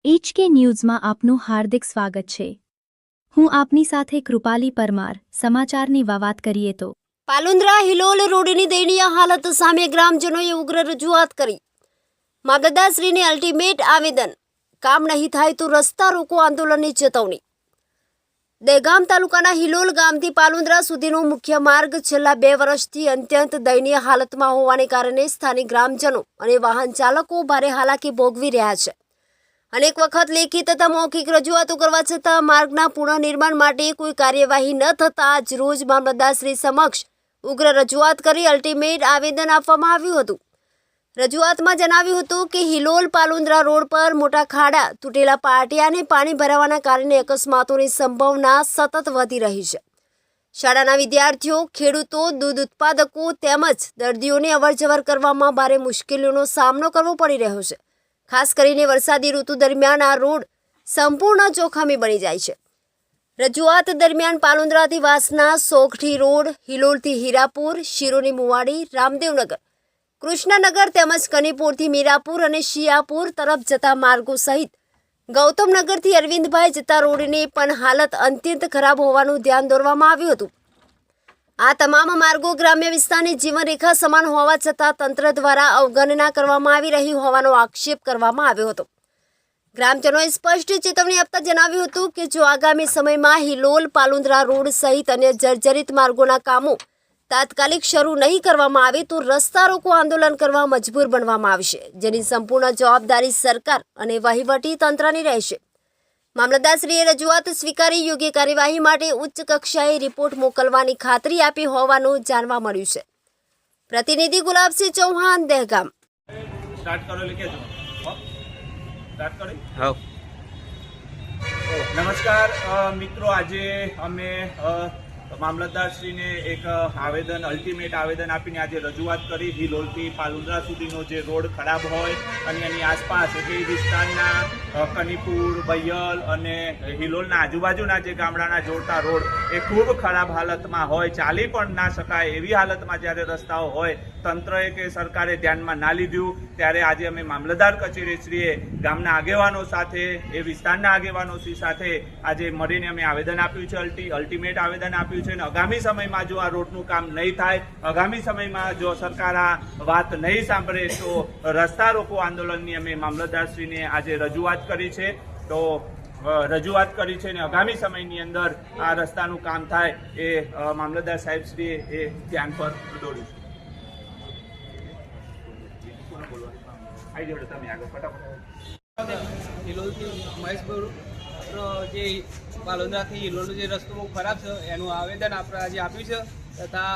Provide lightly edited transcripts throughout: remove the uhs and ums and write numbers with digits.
HK ન્યૂઝમાં આપનું હાર્દિક સ્વાગત છે। હું આપની સાથે કૃપાલી પરમાર। સમાચારની વાત કરીએ તો પાલુંદ્રા હિલોલ રોડની દયનીય હાલત સામે ગ્રામજનોએ ઉગ્ર રજૂઆત કરી। મામલતદારશ્રીને અલ્ટિમેટ આવેદન, કામ નહીં થાય તો રસ્તા રોકો આંદોલનની ચેતવણી। દહેગામ તાલુકાના હિલોલ ગામથી પાલુંદ્રા સુધીનો મુખ્ય માર્ગ છેલ્લા 2 વર્ષથી અત્યંત દયનીય હાલતમાં હોવાને કારણે સ્થાનિક ગ્રામજનો અને વાહન ચાલકો ભારે હાલાકી ભોગવી રહ્યા છે। અનેક વખત લેખિત તથા મૌખિક રજૂઆતો કરવા છતાં માર્ગના પુનઃનિર્માણ માટે કોઈ કાર્યવાહી ન થતાં આજ રોજ મામલતદારશ્રી સમક્ષ ઉગ્ર રજૂઆત કરી અલ્ટિમેટ આવેદન આપવામાં આવ્યું હતું। રજૂઆતમાં જણાવ્યું હતું કે હિલોલ પાલુંદ્રા રોડ પર મોટા ખાડા, તૂટેલા પાટિયા અને પાણી ભરાવાના કારણે અકસ્માતોની સંભાવના સતત વધી રહી છે। શાળાના વિદ્યાર્થીઓ, ખેડૂતો, દૂધ ઉત્પાદકો તેમજ દર્દીઓને અવરજવર કરવામાં ભારે મુશ્કેલીઓનો સામનો કરવો પડી રહ્યો છે। ખાસ કરીને વરસાદી ઋતુ દરમિયાન આ રોડ સંપૂર્ણ જોખમી બની જાય છે। રજૂઆત દરમિયાન પાલુંદ્રાથી વાસના, સોગઠી રોડ, હિલોલથી હીરાપુર, શિરોની મુવાડી, રામદેવનગર, કૃષ્ણનગર તેમજ કનીપુરથી મીરાપુર અને શિયાપુર તરફ જતા માર્ગો સહિત ગૌતમનગરથી અરવિંદભાઈ જતા રોડની પણ હાલત અત્યંત ખરાબ હોવાનું ધ્યાન દોરવામાં આવ્યું હતું। આ તમામ માર્ગો ગ્રામ્ય વિસ્તારની જીવનરેખા સમાન હોવા છતાં તંત્ર દ્વારા અવગણના કરવામાં આવી રહી હોવાનો આક્ષેપ કરવામાં આવ્યો હતો। ગ્રામજનોએ સ્પષ્ટ ચેતવણી આપતા જણાવ્યું હતું કે જો આગામી સમયમાં હિલોલ પાલુંદ્રા રોડ સહિત અન્ય જર્જરિત માર્ગોના કામો તાત્કાલિક શરૂ નહીં કરવામાં આવે તો રસ્તા રોકો આંદોલન કરવા મજબૂર બનવામાં આવશે, જેની સંપૂર્ણ જવાબદારી સરકાર અને વહીવટી તંત્રની રહેશે। મામલતદારશ્રીએ રજૂઆત સ્વીકારી યોગ્ય કાર્યવાહી માટે ઉચ્ચ કક્ષાએ રિપોર્ટ મોકલવાની ખાતરી આપી હોવાનું જાણવા મળ્યું છે। પ્રતિનિધિ ગુલાબસિંહ ચૌહાણ, દહેગામ। નમસ્કાર મિત્રો, આજે અમે મામલતદારશ્રીને એક આવેદન, અલ્ટિમેટ આવેદન આપીને આજે રજૂઆત કરી। હિલોલથી પાલુંદ્રા સુધીનો જે રોડ ખરાબ હોય અને એની આસપાસ એટલે વિસ્તારના કનીપુર, બૈયલ અને હિલોલના આજુબાજુના જે ગામડાના જોડતા રોડ એ ખૂબ ખરાબ હાલતમાં હોય, ચાલી પણ ના શકાય એવી હાલતમાં જ્યારે રસ્તાઓ હોય, તંત્રએ કે સરકારે ધ્યાનમાં ના લીધું ત્યારે આજે અમે મામલતદાર કચેરીશ્રીએ ગામના આગેવાનો સાથે, એ વિસ્તારના આગેવાનો સાથે આજે મળીને અમે આવેદન આપ્યું છે, અલ્ટિમેટ આવેદન આપ્યું છે। અને આગામી સમયમાં જો આ રોડનું કામ નહીં થાય, આગામી સમયમાં જો સરકાર આ વાત નહીં સાંભળે તો રસ્તા રોકો આંદોલનની અમે મામલતદારશ્રીને આજે રજૂઆત કરી છે। તો રજૂઆત કરી છે અને આગામી સમયની અંદર આ રસ્તાનું કામ થાય એ મામલતદાર સાહેબશ્રીએ એ ધ્યાન પર દોર્યું છે। જે પાલુંદ્રાથી હિલોલનો જે રસ્તો બહુ ખરાબ છે એનું આવેદન આપણે આજે આપ્યું છે, તથા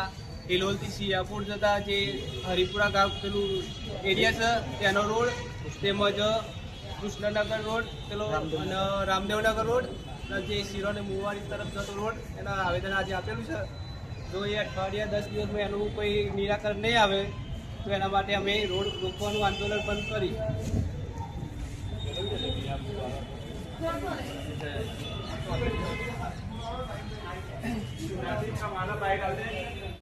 હિલોલથી શિયાપુર જતા જે હરિપુરા ગામ પેલું એરિયા છે તેનો રોડ, તેમજ કૃષ્ણનગર રોડ પેલો અને રામદેવનગર રોડ અને જે શિરોની મુવાડી તરફ જતો રોડ એના આવેદન આજે આપેલું છે। જો એ અઠવાડિયા 10 દિવસમાં એનું કોઈ નિરાકરણ નહીં આવે તો એના માટે અમે રોડ રોકવાનું આંદોલન બંધ કરી।